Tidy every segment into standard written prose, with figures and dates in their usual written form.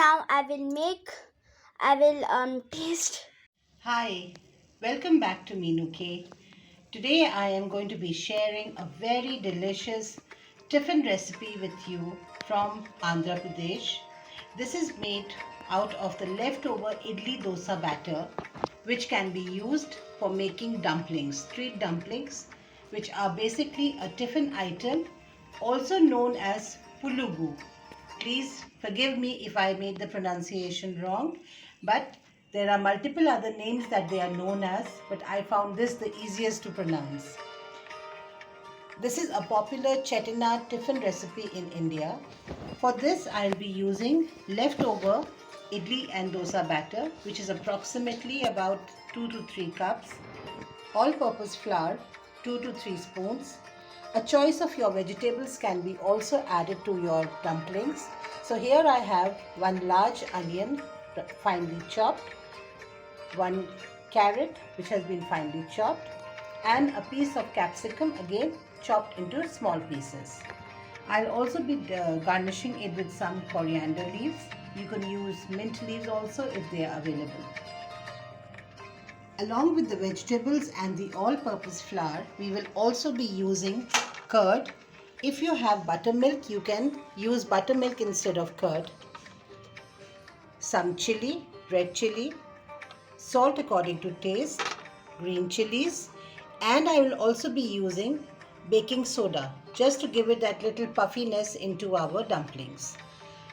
Now I will taste. Hi, welcome back to Meenu K. Today I am going to be sharing a very delicious tiffin recipe with you from Andhra Pradesh. This is made out of the leftover idli dosa batter, which can be used for making dumplings, street dumplings, which are basically a tiffin item, also known as pulugu. Please forgive me if I made the pronunciation wrong, but there are multiple other names that they are known as, but I found this the easiest to pronounce. This is a popular Chettinad tiffin recipe in India. For this, I'll be using leftover idli and dosa batter, which is approximately about 2 to 3 cups, all-purpose flour, 2 to 3 spoons. A choice of your vegetables can be also added to your dumplings. So here I have one large onion finely chopped, one carrot which has been finely chopped, and a piece of capsicum again chopped into small pieces. I'll also be garnishing it with some coriander leaves. You can use mint leaves also if they are available. Along with the vegetables and the all-purpose flour, we will also be using curd. If you have buttermilk, you can use buttermilk instead of curd. Some chili, red chili, salt according to taste, green chilies, and I will also be using baking soda just to give it that little puffiness into our dumplings.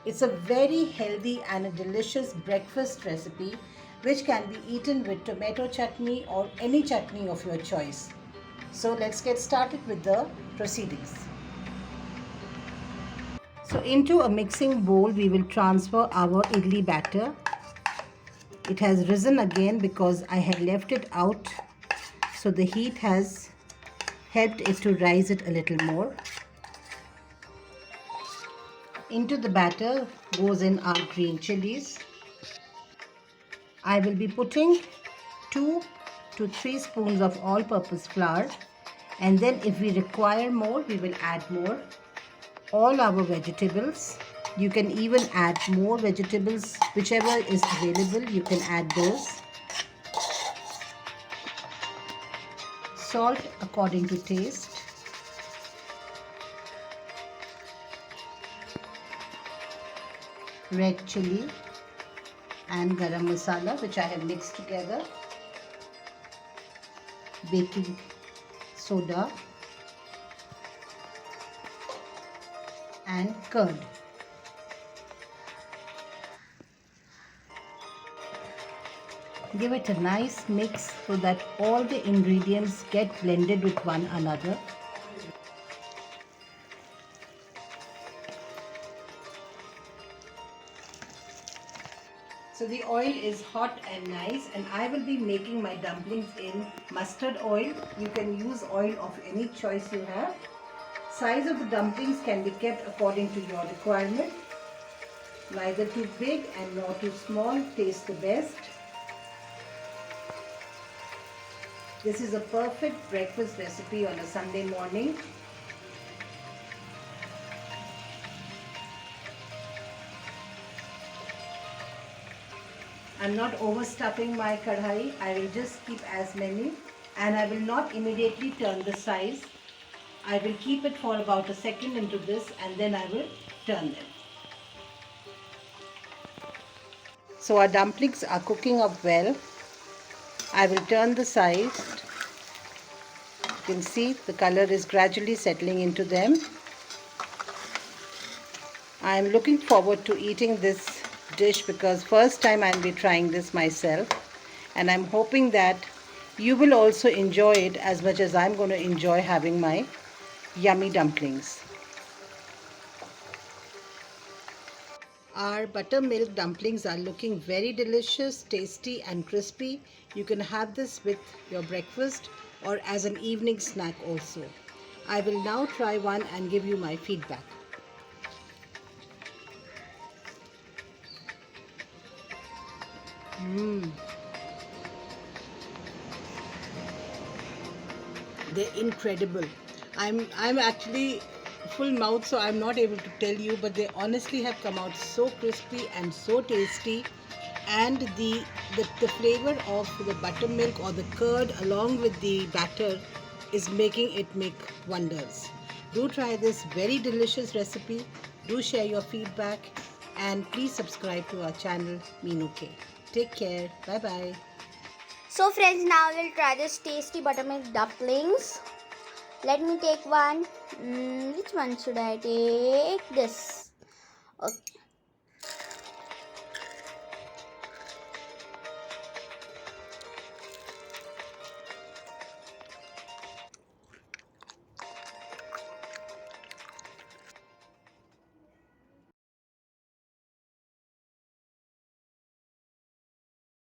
It's a very healthy and a delicious breakfast recipe which can be eaten with tomato chutney or any chutney of your choice. So let's get started with the proceedings. So into a mixing bowl we will transfer our idli batter. It has risen again because I had left it out, so the heat has helped it to rise it a little more. Into the batter goes in our green chilies. I will be putting 2 to 3 spoons of all-purpose flour, and then if we require more we will add more. All our vegetables, you can even add more vegetables, whichever is available you can add those. Salt according to taste. Red chili and garam masala which I have mixed together. Baking soda and curd. Give it a nice mix so that all the ingredients get blended with one another. So the oil is hot and nice, and I will be making my dumplings in mustard oil. You can use oil of any choice you have. Size of the dumplings can be kept according to your requirement. Neither too big and nor too small taste the best. This is a perfect breakfast recipe on a Sunday morning. I'm not overstuffing my kadhai. I will just keep as many, and I will not immediately turn the sides. I will keep it for about a second into this, and then I will turn them. So our dumplings are cooking up well. I will turn the sides. You can see the color is gradually settling into them. I am looking forward to eating this dish because first time I'll be trying this myself, and I'm hoping that you will also enjoy it as much as I'm going to enjoy having my yummy dumplings. Our buttermilk dumplings are looking very delicious, tasty and crispy. You can have this with your breakfast or as an evening snack also. I will now try one and give you my feedback. They're incredible. I'm actually full mouth, so I'm not able to tell you, but they honestly have come out so crispy and so tasty. And the flavor of the buttermilk or the curd along with the batter is making it make wonders. Do try this very delicious recipe. Do share your feedback and please subscribe to our channel Meenu K. Take care. Bye bye. So friends, now we'll try this tasty buttermilk dumplings. Let me take one. Which one should I take? This. Okay.